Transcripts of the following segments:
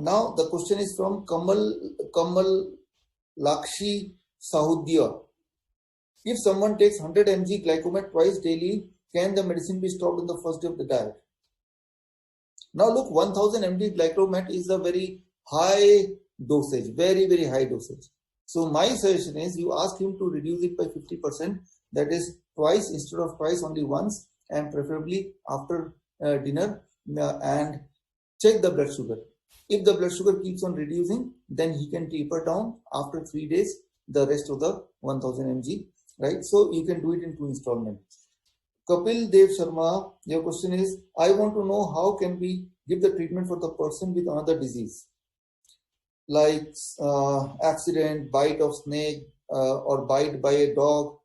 Now the question is from Kamal Lakshi Sahudia. If someone takes 100 mg glycomet twice daily, can the medicine be stopped on the first day of the diet? Now look, 1000 mg glycomet is a very high dosage, very, very high dosage. So my suggestion is you ask him to reduce it by 50%, that is twice instead of twice, only once, and preferably after dinner, and check the blood sugar. If the blood sugar keeps on reducing, then he can taper down after 3 days the rest of the 1000 mg, right? So you can do it in 2 installments. Kapil Dev Sharma, your question is, I want to know how can we give the treatment for the person with another disease like accident, bite of snake, or bite by a dog.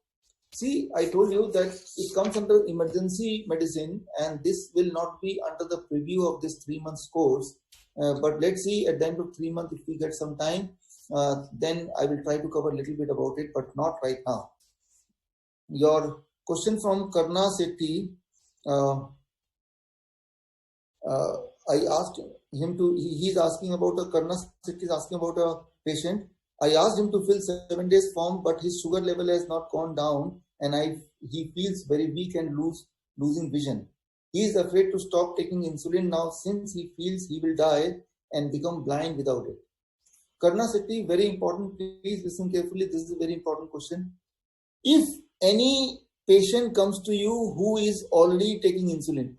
See, I told you that it comes under emergency medicine, and this will not be under the preview of this 3 months course. But let's see at the end of 3 months if we get some time, then I will try to cover a little bit about it, but not right now. Your question from Karna Sethi, I asked him to, he's asking about a Karna Sethi is asking about a patient. I asked him to fill 7 days form, but his sugar level has not gone down, and he feels very weak and losing vision. He is afraid to stop taking insulin now since he feels he will die and become blind without it. Karna Sethi, very important. Please listen carefully. This is a very important question. If any patient comes to you who is already taking insulin,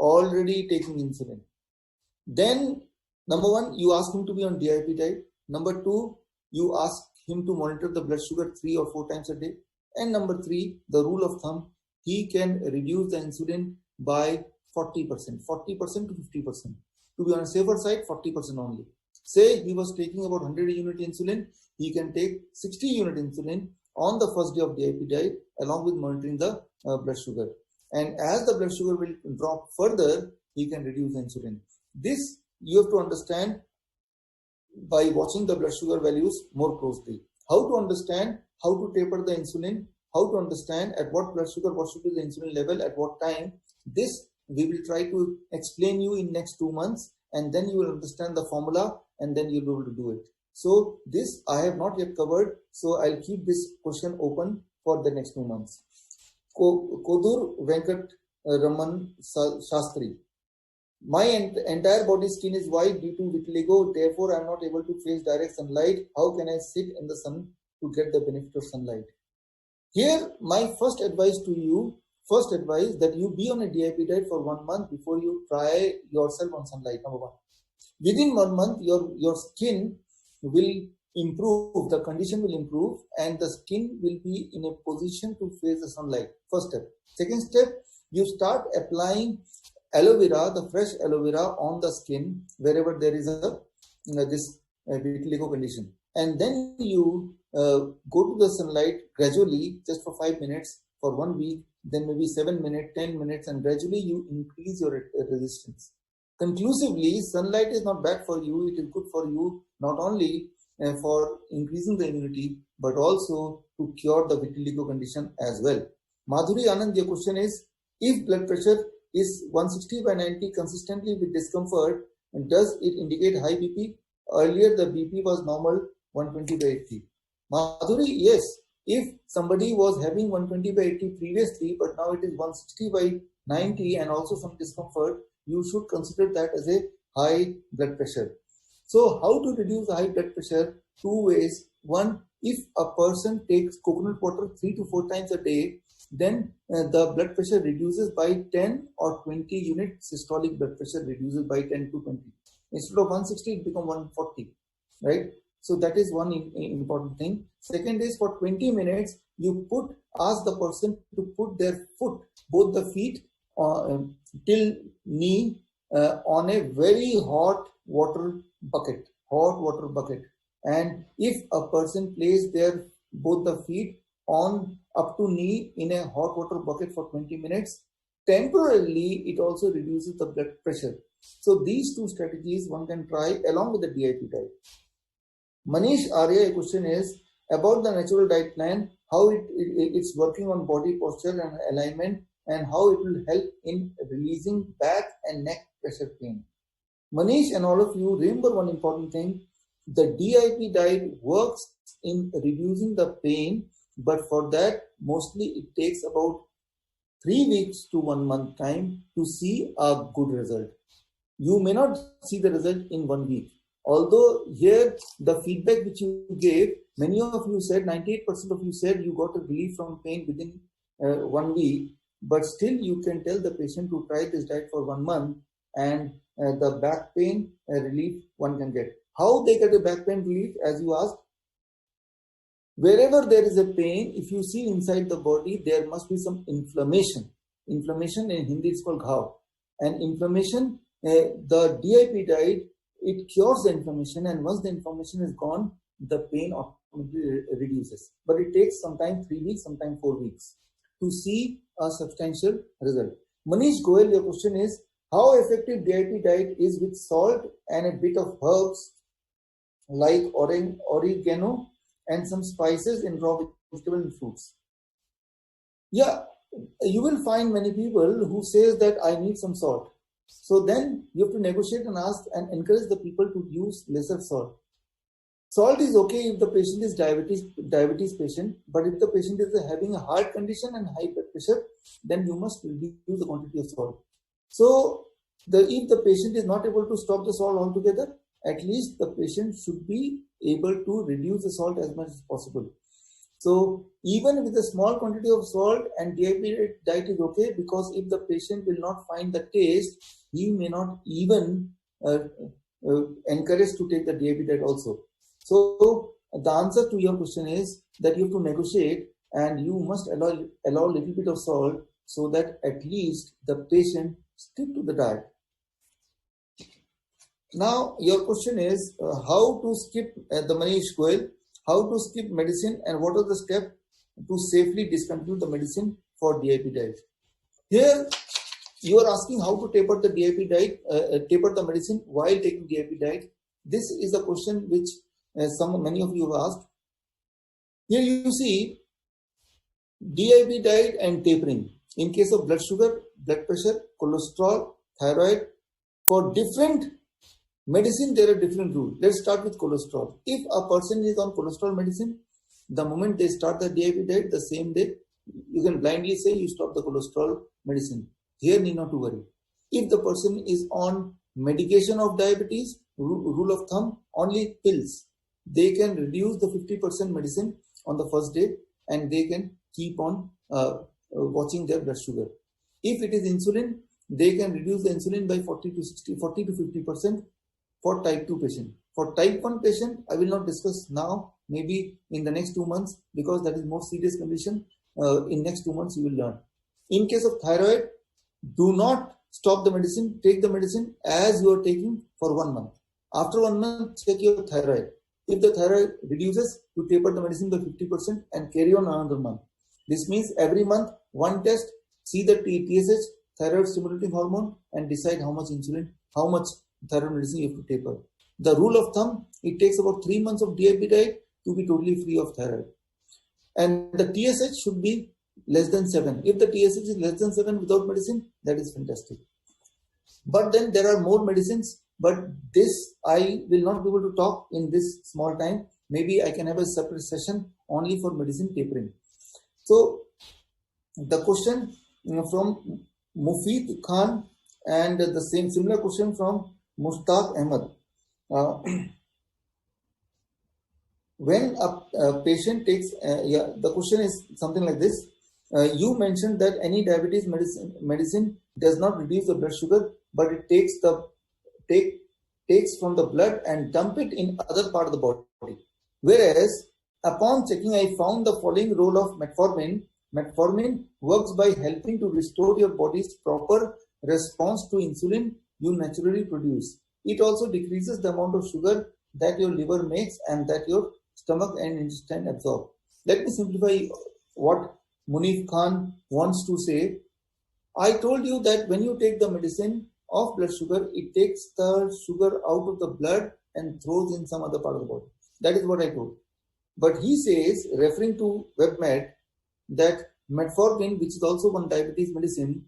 then number one, you ask him to be on DIP diet. Number two, you ask him to monitor the blood sugar 3 or 4 times a day. And number 3, the rule of thumb, he can reduce the insulin by 40% to 50%. To be on a safer side, 40% only. Say he was taking about 100 unit insulin, he can take 60 unit insulin on the first day of DIP diet along with monitoring the blood sugar. And as the blood sugar will drop further, he can reduce the insulin. This you have to understand by watching the blood sugar values more closely. How to understand how to taper the insulin, how to understand at what blood sugar, what should be the insulin level, at what time. This we will try to explain you in next 2 months, and then you will understand the formula, and then you'll be able to do it. So this I have not yet covered, so I'll keep this question open for the next 2 months. Kodur Venkat Raman Shastri. My entire body skin is white due to vitiligo, therefore I am not able to face direct sunlight. How can I sit in the sun to get the benefit of sunlight? Here, my first advice to you, that you be on a DIP diet for 1 month before you try yourself on sunlight, number 1. Within 1 month, your skin will improve, the condition will improve, and the skin will be in a position to face the sunlight. First step. Second step, you start applying aloe vera, the fresh aloe vera on the skin wherever there is this vitiligo condition, and then you go to the sunlight gradually, just for 5 minutes for 1 week, then maybe 7 minutes, 10 minutes, and gradually you increase your resistance. Conclusively, sunlight is not bad for you. It is good for you not only for increasing the immunity, but also to cure the vitiligo condition as well. Madhuri Anand, your question is, if blood pressure is 160/90 consistently with discomfort, does it indicate high BP? Earlier the BP was normal 120/80. Madhuri, yes. If somebody was having 120/80 previously, but now it is 160/90 and also some discomfort, you should consider that as a high blood pressure. So how to reduce the high blood pressure? 2 ways. One, if a person takes coconut water 3 to 4 times a day, then the blood pressure reduces by 10 or 20 units. Systolic blood pressure reduces by 10 to 20. Instead of 160, it becomes 140, right? So that is one important thing. Second is, for 20 minutes, you ask the person to put their foot, both the feet till knee, on a very hot water bucket. And if a person places both the feet on up to knee in a hot water bucket for 20 minutes, temporarily it also reduces the blood pressure. So these 2 strategies one can try along with the DIP diet. Manish Arya, a question is about the natural diet plan, how it's working on body posture and alignment, and how it will help in releasing back and neck pressure pain. Manish and all of you, remember one important thing. The DIP diet works in reducing the pain, but for that, mostly it takes about 3 weeks to 1 month time to see a good result. You may not see the result in 1 week. Although here the feedback which you gave, many of you said, 98% of you said you got a relief from pain within 1 week, but still you can tell the patient to try this diet for 1 month and the back pain relief one can get. How they get a back pain relief, as you asked? Wherever there is a pain, if you see inside the body, there must be some inflammation. Inflammation in Hindi is called ghav. And inflammation, the DIP diet, it cures the inflammation, and once the inflammation is gone, the pain automatically reduces. But it takes sometimes 3 weeks, sometimes 4 weeks to see a substantial result. Manish Goel, your question is, how effective DIP diet is with salt and a bit of herbs like oregano and some spices in raw vegetables and fruits? Yeah, you will find many people who says that I need some salt. So then you have to negotiate and ask and encourage the people to use lesser salt. Salt is okay if the patient is diabetes patient, but if the patient is having a heart condition and high blood pressure, then you must reduce the quantity of salt. So if the patient is not able to stop the salt altogether, at least the patient should be able to reduce the salt as much as possible. So even with a small quantity of salt and DIP diet is okay, because if the patient will not find the taste, he may not even encourage to take the DIP diet also. So the answer to your question is that you have to negotiate and you must allow a little bit of salt so that at least the patient stick to the diet. Now your question is how to skip the Manish Goel, how to skip medicine and what are the steps to safely discontinue the medicine for DIP diet. Here you are asking how to taper the DIP diet, taper the medicine while taking DIP diet. This is a question which many of you have asked. Here you see DIP diet and tapering. In case of blood sugar, blood pressure, cholesterol, thyroid, for different medicine there are different rules. Let's start with cholesterol. If a person is on cholesterol medicine, the moment they start the DIP diet, the same day, you can blindly say you stop the cholesterol medicine. Here need not to worry. If the person is on medication of diabetes, rule of thumb, only pills, they can reduce the 50% medicine on the first day and they can keep on watching their blood sugar. If it is insulin, they can reduce the insulin by 40 to 50% for type 2 patient. For type 1 patient, I will not discuss now, maybe in the next 2 months, because that is more serious condition. In next 2 months, you will learn. In case of thyroid, do not stop the medicine, take the medicine as you are taking for 1 month. After 1 month, check your thyroid. If the thyroid reduces, you taper the medicine by 50% and carry on another month. This means every month, one test, see the TSH, thyroid stimulating hormone, and decide how much insulin, how much thyroid medicine you have to taper. The rule of thumb, it takes about 3 months of DIP diet to be totally free of thyroid. And the TSH should be less than 7. If the TSH is less than 7 without medicine, that is fantastic. But then there are more medicines, but this I will not be able to talk in this small time. Maybe I can have a separate session only for medicine tapering. So the question from Mufid Khan and the similar question from Mushtaq Ahmed. When a patient takes, the question is something like this. You mentioned that any diabetes medicine does not reduce the blood sugar, but it takes from the blood and dump it in other part of the body. Whereas upon checking, I found the following role of metformin. Metformin works by helping to restore your body's proper response to insulin you naturally produce. It also decreases the amount of sugar that your liver makes and that your stomach and intestine absorb. Let me simplify what Munif Khan wants to say. I told you that when you take the medicine of blood sugar, it takes the sugar out of the blood and throws in some other part of the body. That is what I told. But he says, referring to WebMed, that metformin, which is also one diabetes medicine,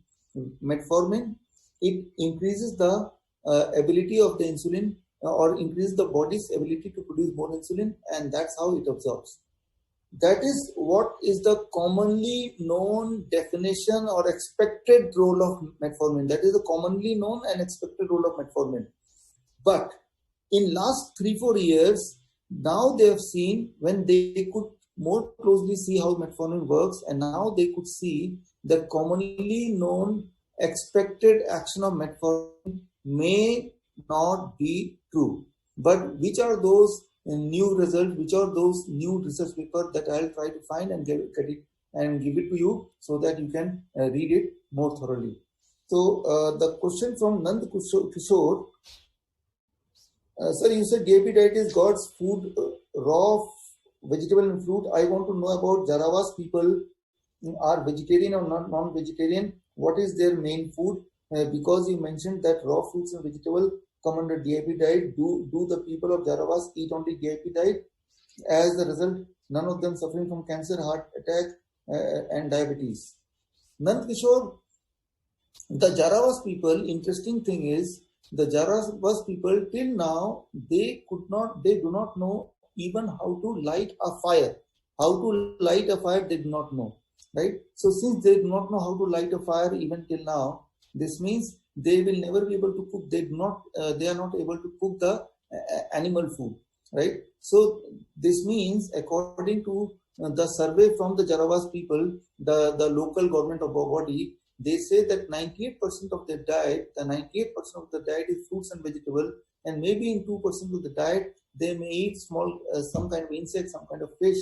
metformin, it increases the ability of the insulin or increase the body's ability to produce more insulin, and that's how it absorbs. That is what is the commonly known definition or expected role of metformin. That is the commonly known and expected role of metformin. But in last 3-4 years, now they have seen, when they could more closely see how metformin works, and now they could see the commonly known expected action of metformin may not be true. But which are those new results, which are those new research papers that I'll try to find and get it and give it to you so that you can read it more thoroughly. So the question from Nand Kishore, sir, you said DAP diet is God's food, raw vegetable and fruit. I want to know about Jarawas people are vegetarian or not non-vegetarian. What is their main food? Because you mentioned that raw fruits and vegetable come under DAP diet. Do the people of Jarawas eat only DAP diet? As a result, none of them suffering from cancer, heart attack, and diabetes. Nand Kishore, the Jarawas people, interesting thing is, the Jarawas people till now, they do not know even how to light a fire. How to light a fire, they do not know, right? So since they do not know how to light a fire even till now, this means they will never be able to cook. They are not able to cook the animal food, right? So this means, according to the survey from the Jarawas people, the local government of body, they say that 98% of their diet, the 98% of the diet is fruits and vegetable, and maybe in 2% of the diet they may eat small some kind of insect, some kind of fish,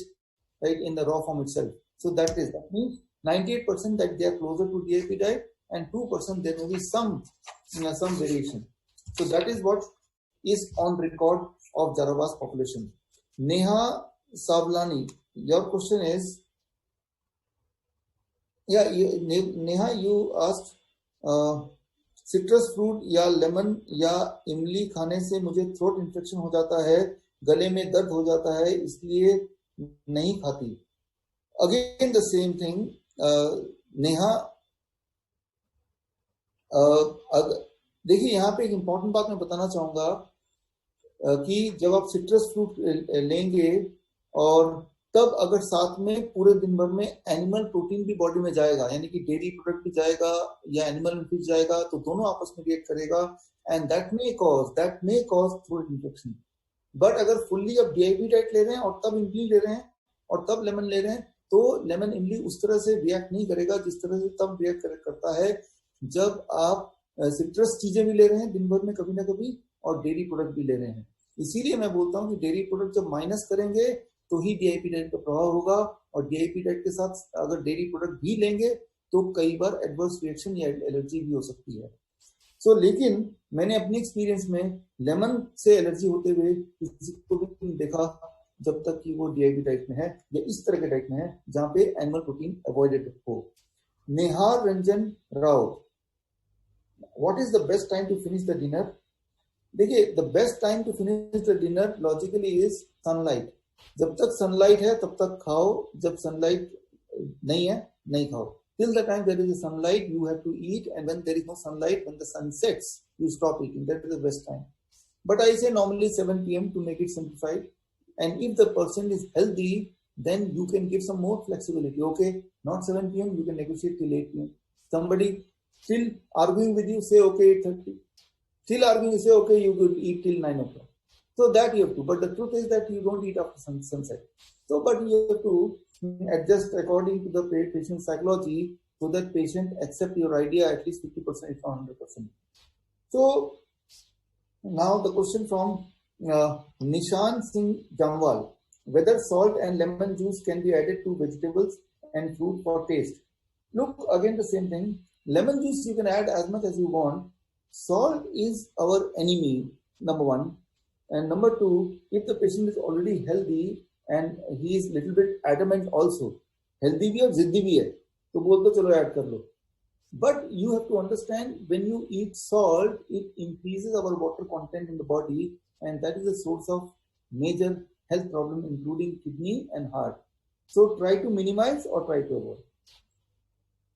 right, in the raw form itself. So that means 98% that they are closer to DAP diet, and 2% there may be some variation. So that is what is on record of Jarawas population. Neha Savlani, your question is, Neha, you asked citrus fruit या lemon या इमली खाने से मुझे throat infection हो जाता है, गले में दर्द हो जाता है, इसलिए नहीं खाती. Again the same thing Neha, देखिए यहाँ पे एक इम्पॉर्टेंट बात मैं बताना चाहूंगा कि जब आप सिट्रस फ्रूट लेंगे और तब अगर साथ में पूरे दिन भर में एनिमल प्रोटीन भी बॉडी में जाएगा, यानी कि डेयरी प्रोडक्ट भी जाएगा या एनिमल फीड जाएगा, तो दोनों आपस में रिएक्ट करेगा, and that may cause throat infection. But अगर फुल्ली आप डीआईपी डाइट ले रहे हैं और तब इमली ले रहे हैं और तब लेमन ले रहे हैं, तो लेमन इमली उस तरह से रिएक्ट नहीं करेगा जिस तरह से तब रिएक्ट करता है जब आप सिट्रस चीजें भी ले रहे हैं दिन भर में कभी ना कभी और डेयरी प्रोडक्ट भी ले रहे हैं. इसीलिए मैं बोलता हूँ कि डेयरी प्रोडक्ट जब माइनस करेंगे तो ही डीआईपी डाइट का प्रभाव होगा, और डीआईपी डाइट के साथ अगर डेयरी प्रोडक्ट भी लेंगे तो कई बार एडवर्स रिएक्शन या एलर्जी भी हो सकती है. लेकिन मैंने अपने एक्सपीरियंस में लेमन से एलर्जी होते हुए किसी को भी नहीं देखा जब तक कि वो डीआईपी डाइट में है या इस तरह के डाइट में है जहां पे एनिमल प्रोटीन अवॉइडेड हो. Nehar Ranjan Rao, what is the best time to finish the dinner? देखिए, the best time to finish the dinner logically is sunlight. जब तक सनलाइट है तब तक खाओ, जब सनलाइट नहीं है नहीं खाओ. Till the time there is a sunlight, you have to eat, and when there is no sunlight, when the sun sets, you stop eating. That is the best time. But I say normally 7 p.m. to make it simplified. And if the person is healthy, then you can give some more flexibility. Okay, not 7 p.m., you can negotiate till 8 p.m. Somebody still arguing with you, say okay 8:30. Still arguing, you say okay, you will eat till 9 o'clock. So that you have to. But the truth is that you don't eat after sunset. So, but you have to adjust according to the patient psychology so that patient accept your idea at least 50% if not 100%. So now the question from Nishan Singh Jamwal, whether salt and lemon juice can be added to vegetables and fruit for taste. Look, again the same thing. Lemon juice you can add as much as you want. Salt is our enemy, number one. And number two, if the patient is already healthy and he is little bit adamant also, healthy भी और जिद्दी भी है, तो बोल दो चलो add कर लो. But you have to understand, when you eat salt, it increases our water content in the body, and that is a source of major health problem including kidney and heart. So try to minimize or try to avoid.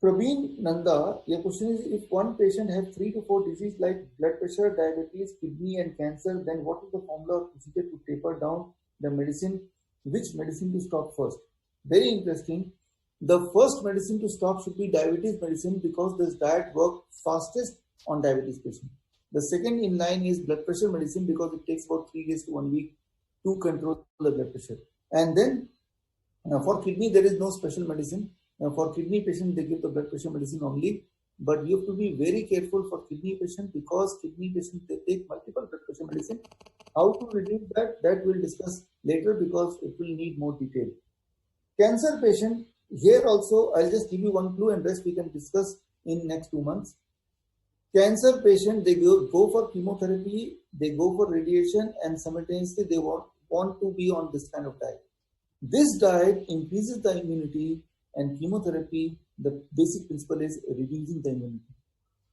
Praveen Nanda, your question is, if one patient has 3 to 4 diseases like blood pressure, diabetes, kidney and cancer, then what is the formula or procedure to taper down the medicine? Which medicine to stop first? Very interesting. The first medicine to stop should be diabetes medicine because this diet works fastest on diabetes patient. The second in line is blood pressure medicine because it takes about 3 days to 1 week to control the blood pressure. And then for kidney, there is no special medicine. For kidney patient, they give the blood pressure medicine only. But you have to be very careful for kidney patient because kidney patient, they take multiple blood pressure medicine. How to reduce that? That we'll discuss later because it will need more detail. Cancer patient, here also, I'll just give you one clue and rest we can discuss in next 2 months. Cancer patient, they go for chemotherapy, they go for radiation, and simultaneously they want to be on this kind of diet. This diet increases the immunity, and chemotherapy, the basic principle is reducing the immunity.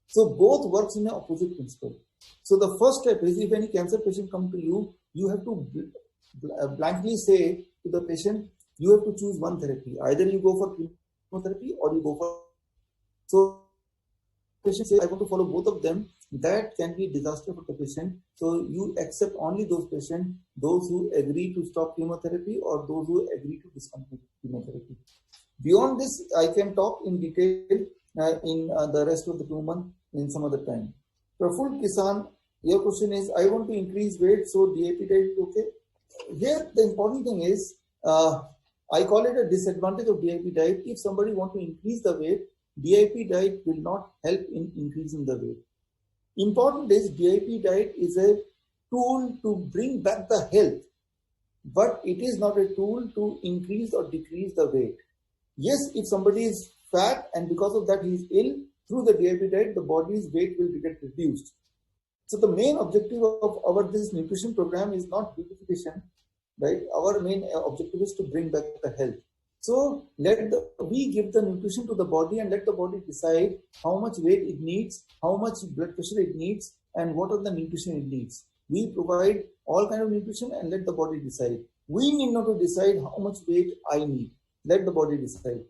So both works in an opposite principle. So the first step is, if any cancer patient come to you, you have to blankly say to the patient, you have to choose one therapy. Either you go for chemotherapy or you go for... So patient says, I want to follow both of them. That can be a disaster for the patient. So you accept only those patients, those who agree to stop chemotherapy or those who agree to discontinue chemotherapy. Beyond this, I can talk in detail in the rest of the 2 months in some other time. Praful Kisan, your question is, I want to increase weight, so DAP diet is okay. Here, the important thing is, I call it a disadvantage of DAP diet. If somebody want to increase the weight, DAP diet will not help in increasing the weight. Important is, DAP diet is a tool to bring back the health, but it is not a tool to increase or decrease the weight. Yes, if somebody is fat and because of that he is ill, through the DAP diet, the body's weight will get reduced. So the main objective of this nutrition program is not beautification, right? Our main objective is to bring back the health. So we give the nutrition to the body and let the body decide how much weight it needs, how much blood pressure it needs, and what are the nutrition it needs. We provide all kind of nutrition and let the body decide. We need not to decide how much weight I need. Let the body decide.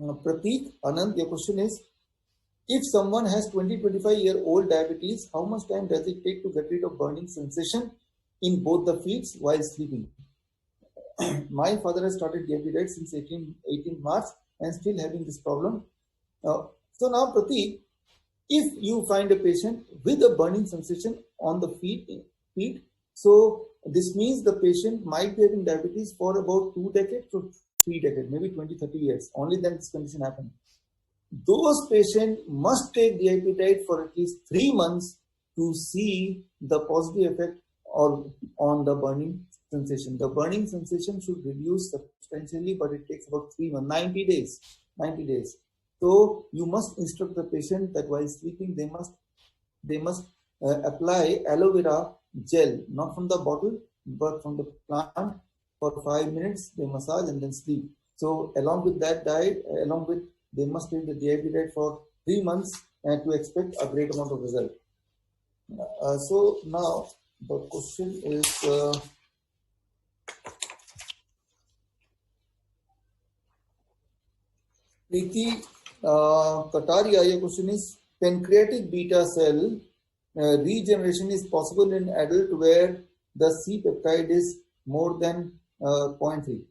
Prateek, Anand, your question is, if someone has 20-25-year-old diabetes, how much time does it take to get rid of burning sensation in both the feet while sleeping? My father has started DAP diet since 18 March and still having this problem. So now, Prateek, if you find a patient with a burning sensation on the feet, so this means the patient might be having diabetes for about 2 decades to 3 decades, maybe 20-30 years. Only then this condition happens. Those patients must take DAP diet for at least 3 months to see the positive effect on the burning sensation. The burning sensation should reduce substantially, but it takes about 3 months, 90 days. 90 days. So you must instruct the patient that while sleeping, they must apply aloe vera gel, not from the bottle, but from the plant for 5 minutes. They massage and then sleep. So along with that diet, they must take the DAP diet for 3 months and to expect a great amount of result. So now the question is, Preeti Kataria, your question is, pancreatic beta cell regeneration is possible in adult where the C peptide is more than 0.3.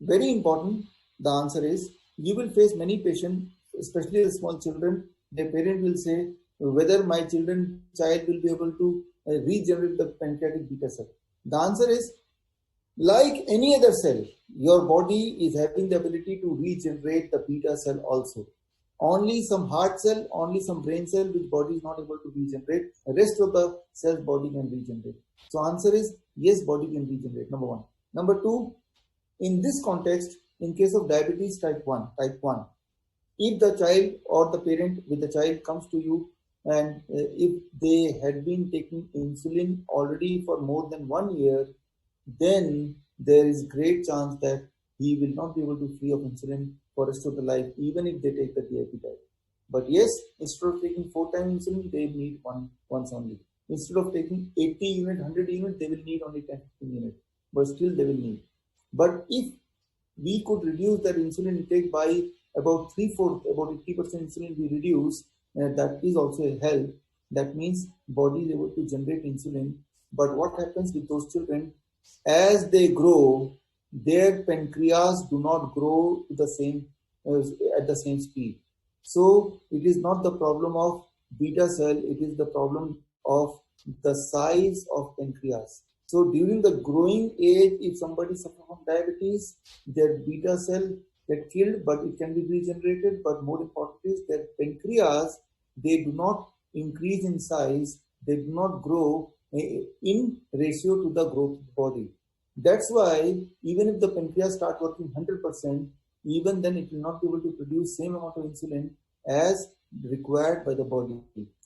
Very important. The answer is, you will face many patients, especially the small children. Their parent will say whether my child will be able to regenerate the pancreatic beta cell. The answer is, like any other cell, your body is having the ability to regenerate the beta cell also. Only some heart cell, only some brain cell which body is not able to regenerate. The rest of the cells body can regenerate. So answer is yes, body can regenerate. Number 1. Number 2, in this context, in case of diabetes type 1, if the child or the parent with the child comes to you and if they had been taking insulin already for more than 1 year, then there is great chance that he will not be able to free of insulin for the rest of the life, even if they take the DAP diet. But yes, instead of taking 4 times insulin, they need once only. Instead of taking 80 units, 100 units, they will need only 10-15 units. But still they will need. But if we could reduce that insulin intake by about 3/4, about 80% insulin we reduce, that is also a help. That means body is able to generate insulin. But what happens with those children? As they grow, their pancreas do not grow to the same at the same speed. So it is not the problem of beta cell, it is the problem of the size of pancreas. So during the growing age, if somebody suffers from diabetes, their beta cell get killed, but it can be regenerated. But more important is their pancreas, they do not increase in size, they do not grow in ratio to the growth of the body. That's why even if the pancreas start working 100%, even then it will not be able to produce same amount of insulin as required by the body.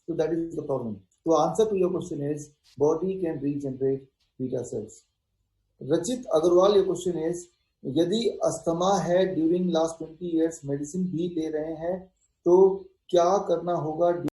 So that is the problem. So answer to your question is body can regenerate beta cells. Rachit Agarwal, your question is यदि asthma है during last 20 years medicine भी ले रहे हैं तो क्या करना होगा